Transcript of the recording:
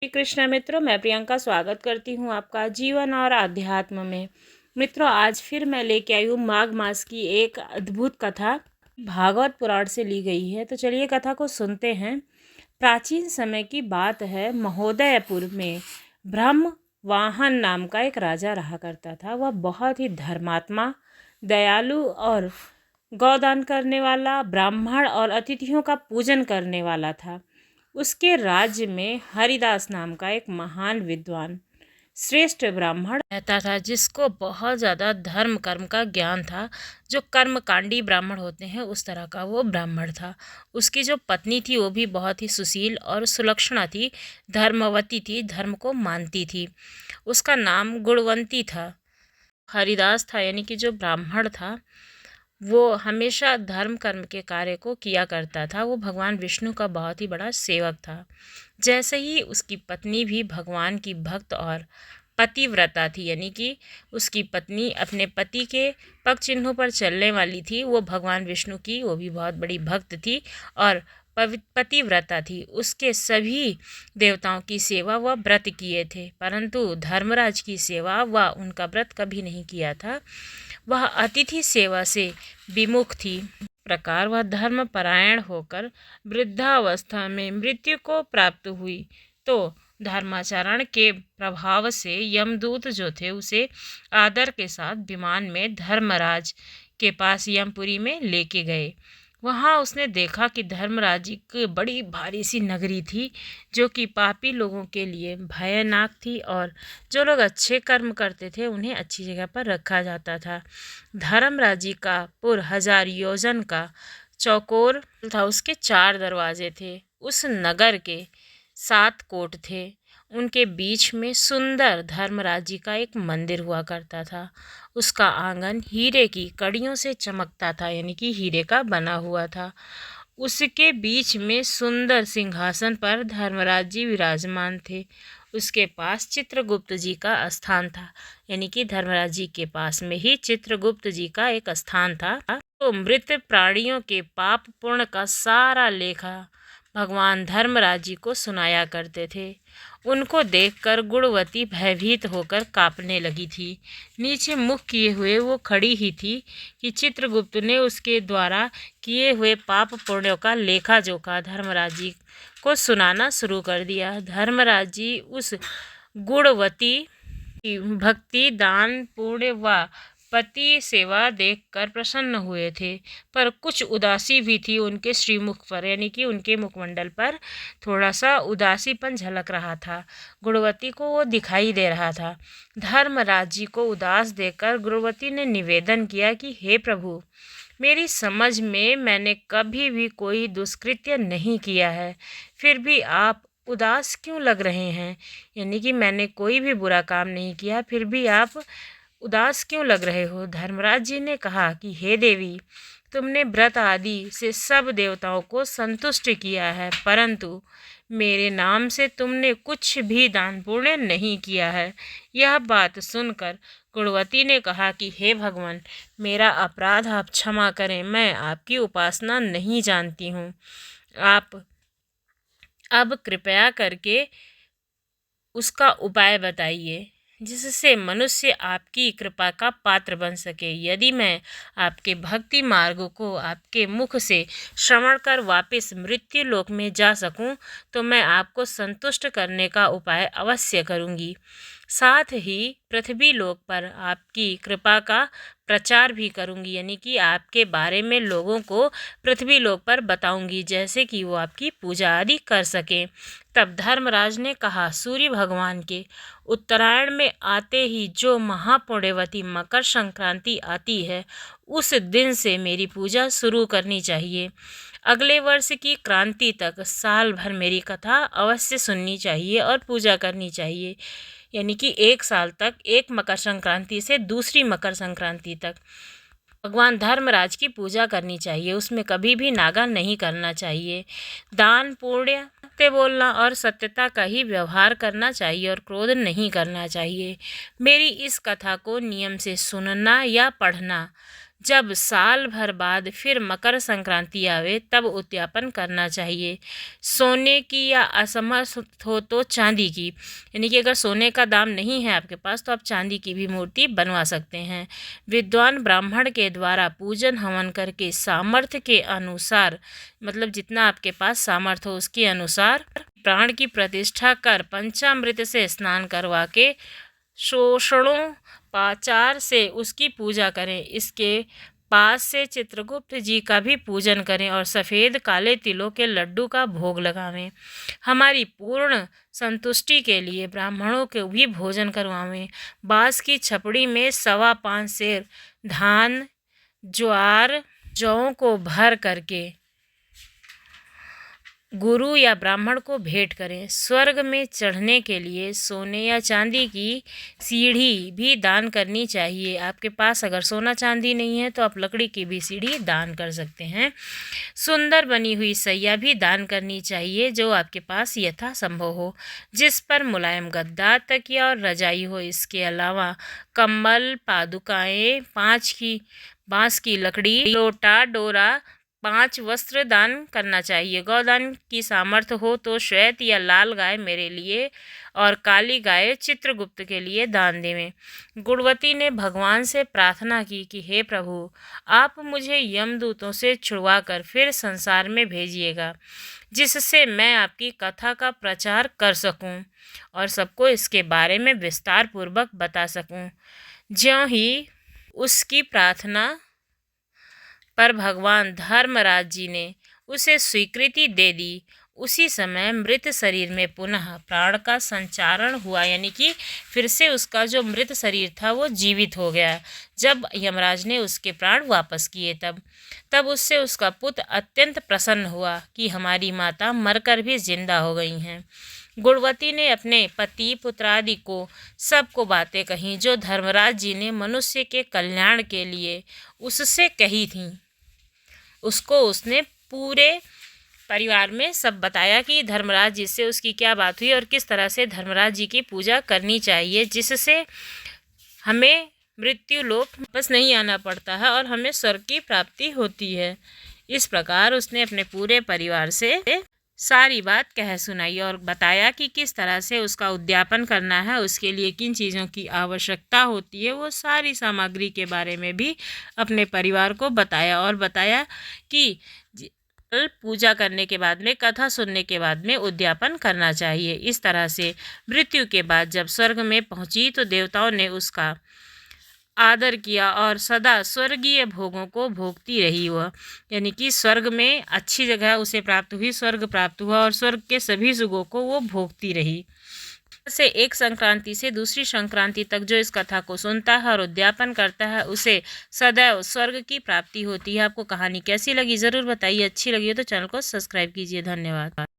श्री कृष्ण मित्रों, मैं प्रियंका स्वागत करती हूँ आपका जीवन और आध्यात्म में। मित्रों, आज फिर मैं लेके आई हूँ माघ मास की एक अद्भुत कथा, भागवत पुराण से ली गई है। तो चलिए कथा को सुनते हैं। प्राचीन समय की बात है। महोदयपुर में ब्रह्म वाहन नाम का एक राजा रहा करता था। वह बहुत ही धर्मात्मा, दयालु और गौदान करने वाला, ब्राह्मण और अतिथियों का पूजन करने वाला था। उसके राज्य में हरिदास नाम का एक महान विद्वान श्रेष्ठ ब्राह्मण रहता था, जिसको बहुत ज़्यादा धर्म कर्म का ज्ञान था। जो कर्मकांडी ब्राह्मण होते हैं उस तरह का वो ब्राह्मण था। उसकी जो पत्नी थी वो भी बहुत ही सुशील और सुलक्षणा थी, धर्मवती थी, धर्म को मानती थी। उसका नाम गुणवंती था। हरिदास था, यानी कि जो ब्राह्मण था वो हमेशा धर्म कर्म के कार्य को किया करता था। वो भगवान विष्णु का बहुत ही बड़ा सेवक था। जैसे ही उसकी पत्नी भी भगवान की भक्त और पतिव्रता थी, यानी कि उसकी पत्नी अपने पति के पग चिन्हों पर चलने वाली थी। वो भगवान विष्णु की वो भी बहुत बड़ी भक्त थी और पतिव्रता थी। उसके सभी देवताओं की सेवा वह व्रत किए थे, परंतु धर्मराज की सेवा वह उनका व्रत कभी नहीं किया था। वह अतिथि सेवा से विमुख थी। प्रकार वह धर्म परायण होकर वृद्धावस्था में मृत्यु को प्राप्त हुई तो धर्माचरण के प्रभाव से यमदूत जो थे उसे आदर के साथ विमान में धर्मराज के पास यमपुरी में लेके गए। वहाँ उसने देखा कि धर्मराज एक बड़ी भारी सी नगरी थी, जो कि पापी लोगों के लिए भयानक थी और जो लोग अच्छे कर्म करते थे उन्हें अच्छी जगह पर रखा जाता था। धर्मराजी का पुर 1000 योजन का चौकोर था। उसके 4 दरवाजे थे। उस नगर के 7 कोट थे। उनके बीच में सुंदर धर्मराजी का एक मंदिर हुआ करता था। उसका आंगन हीरे की कड़ियों से चमकता था, यानी कि हीरे का बना हुआ था। उसके बीच में सुंदर सिंहासन पर धर्मराज जी विराजमान थे। उसके पास चित्रगुप्त जी का स्थान था, यानी कि धर्मराज जी के पास में ही चित्रगुप्त जी का एक स्थान था। तो मृत प्राणियों के पाप पुण्य का सारा लेखा भगवान धर्मराज जी को सुनाया करते थे। उनको देखकर गुणवती भयभीत होकर कांपने लगी थी। नीचे मुख किए हुए वो खड़ी ही थी कि चित्रगुप्त ने उसके द्वारा किए हुए पाप पुण्यों का लेखा जोखा धर्मराज जी को सुनाना शुरू कर दिया। धर्मराज जी उस गुणवती की भक्ति, दान, पुण्य व पति सेवा देखकर प्रसन्न हुए थे, पर कुछ उदासी भी थी उनके श्रीमुख पर, यानी कि उनके मुखमंडल पर थोड़ा सा उदासीपन झलक रहा था। गुणवती को वो दिखाई दे रहा था। धर्मराज जी को उदास देखकर गुणवती ने निवेदन किया कि हे प्रभु, मेरी समझ में मैंने कभी भी कोई दुष्कृत्य नहीं किया है, फिर भी आप उदास क्यों लग रहे हैं? यानी कि मैंने कोई भी बुरा काम नहीं किया, फिर भी आप उदास क्यों लग रहे हो? धर्मराज जी ने कहा कि हे देवी, तुमने व्रत आदि से सब देवताओं को संतुष्ट किया है, परंतु मेरे नाम से तुमने कुछ भी दान पुण्य नहीं किया है। यह बात सुनकर गुणवती ने कहा कि हे भगवान, मेरा अपराध आप क्षमा करें। मैं आपकी उपासना नहीं जानती हूँ। आप अब कृपया करके उसका उपाय बताइए, जिससे मनुष्य आपकी कृपा का पात्र बन सके। यदि मैं आपके भक्ति मार्ग को आपके मुख से श्रवण कर वापस मृत्यु लोक में जा सकूं, तो मैं आपको संतुष्ट करने का उपाय अवश्य करूंगी। साथ ही पृथ्वी लोक पर आपकी कृपा का प्रचार भी करूंगी, यानी कि आपके बारे में लोगों को पृथ्वी लोक पर बताऊंगी, जैसे कि वो आपकी पूजा आदि कर सकें। तब धर्मराज ने कहा, सूर्य भगवान के उत्तरायण में आते ही जो महापुण्यवती मकर संक्रांति आती है, उस दिन से मेरी पूजा शुरू करनी चाहिए। अगले वर्ष की क्रांति तक साल भर मेरी कथा अवश्य सुननी चाहिए और पूजा करनी चाहिए, यानी कि 1 साल तक, एक मकर संक्रांति से दूसरी मकर संक्रांति तक भगवान धर्मराज की पूजा करनी चाहिए। उसमें कभी भी नागा नहीं करना चाहिए। दान, पुण्य, सत्य बोलना और सत्यता का ही व्यवहार करना चाहिए और क्रोध नहीं करना चाहिए। मेरी इस कथा को नियम से सुनना या पढ़ना जब साल भर बाद फिर मकर संक्रांति आवे तब उद्यापन करना चाहिए। सोने की या असमर्थ हो तो चांदी की, यानी कि अगर सोने का दाम नहीं है आपके पास तो आप चांदी की भी मूर्ति बनवा सकते हैं। विद्वान ब्राह्मण के द्वारा पूजन हवन करके सामर्थ्य के अनुसार, मतलब जितना आपके पास सामर्थ्य हो उसके अनुसार प्राण की प्रतिष्ठा कर पंचामृत से स्नान करवा के षोडशोपचार से उसकी पूजा करें। इसके पास से चित्रगुप्त जी का भी पूजन करें और सफ़ेद काले तिलों के लड्डू का भोग लगावें। हमारी पूर्ण संतुष्टि के लिए ब्राह्मणों को भी भोजन करवावें। बाँस की छपड़ी में 5.25 सेर धान, ज्वार, जौ को भर करके गुरु या ब्राह्मण को भेंट करें। स्वर्ग में चढ़ने के लिए सोने या चांदी की सीढ़ी भी दान करनी चाहिए। आपके पास अगर सोना चांदी नहीं है तो आप लकड़ी की भी सीढ़ी दान कर सकते हैं। सुंदर बनी हुई सैया भी दान करनी चाहिए जो आपके पास यथासंभव हो, जिस पर मुलायम गद्दा, तकिया और रजाई हो। इसके अलावा कंबल, पादुकाएँ, बाँस की लकड़ी, लोटा, डोरा, 5 वस्त्र दान करना चाहिए। गौदान की सामर्थ्य हो तो श्वेत या लाल गाय मेरे लिए और काली गाय चित्रगुप्त के लिए दान देवें। गुणवती ने भगवान से प्रार्थना की कि हे प्रभु, आप मुझे यमदूतों से छुड़वा कर फिर संसार में भेजिएगा, जिससे मैं आपकी कथा का प्रचार कर सकूं और सबको इसके बारे में विस्तार पूर्वक बता सकूं। ज्यों ही उसकी प्रार्थना पर भगवान धर्मराज जी ने उसे स्वीकृति दे दी, उसी समय मृत शरीर में पुनः प्राण का संचारण हुआ, यानी कि फिर से उसका जो मृत शरीर था वो जीवित हो गया। जब यमराज ने उसके प्राण वापस किए तब उससे उसका पुत्र अत्यंत प्रसन्न हुआ कि हमारी माता मरकर भी जिंदा हो गई हैं। गुणवती ने अपने पति पुत्रादि को सबको बातें कहीं जो धर्मराज जी ने मनुष्य के कल्याण के लिए उससे कही थीं। उसको उसने पूरे परिवार में सब बताया कि धर्मराज जी से उसकी क्या बात हुई और किस तरह से धर्मराज जी की पूजा करनी चाहिए, जिससे हमें मृत्यु लोक वापस नहीं आना पड़ता है और हमें स्वर्ग की प्राप्ति होती है। इस प्रकार उसने अपने पूरे परिवार से सारी बात कह सुनाई और बताया कि किस तरह से उसका उद्यापन करना है, उसके लिए किन चीज़ों की आवश्यकता होती है। वो सारी सामग्री के बारे में भी अपने परिवार को बताया और बताया कि पूजा करने के बाद में, कथा सुनने के बाद में उद्यापन करना चाहिए। इस तरह से मृत्यु के बाद जब स्वर्ग में पहुंची तो देवताओं ने उसका आदर किया और सदा स्वर्गीय भोगों को भोगती रही। वह यानी कि स्वर्ग में अच्छी जगह उसे प्राप्त हुई, स्वर्ग प्राप्त हुआ और स्वर्ग के सभी सुखों को वो भोगती रही। से एक संक्रांति से दूसरी संक्रांति तक जो इस कथा को सुनता है और उद्यापन करता है उसे सदैव स्वर्ग की प्राप्ति होती है। आपको कहानी कैसी लगी ज़रूर बताइए। अच्छी लगी हो तो चैनल को सब्सक्राइब कीजिए। धन्यवाद।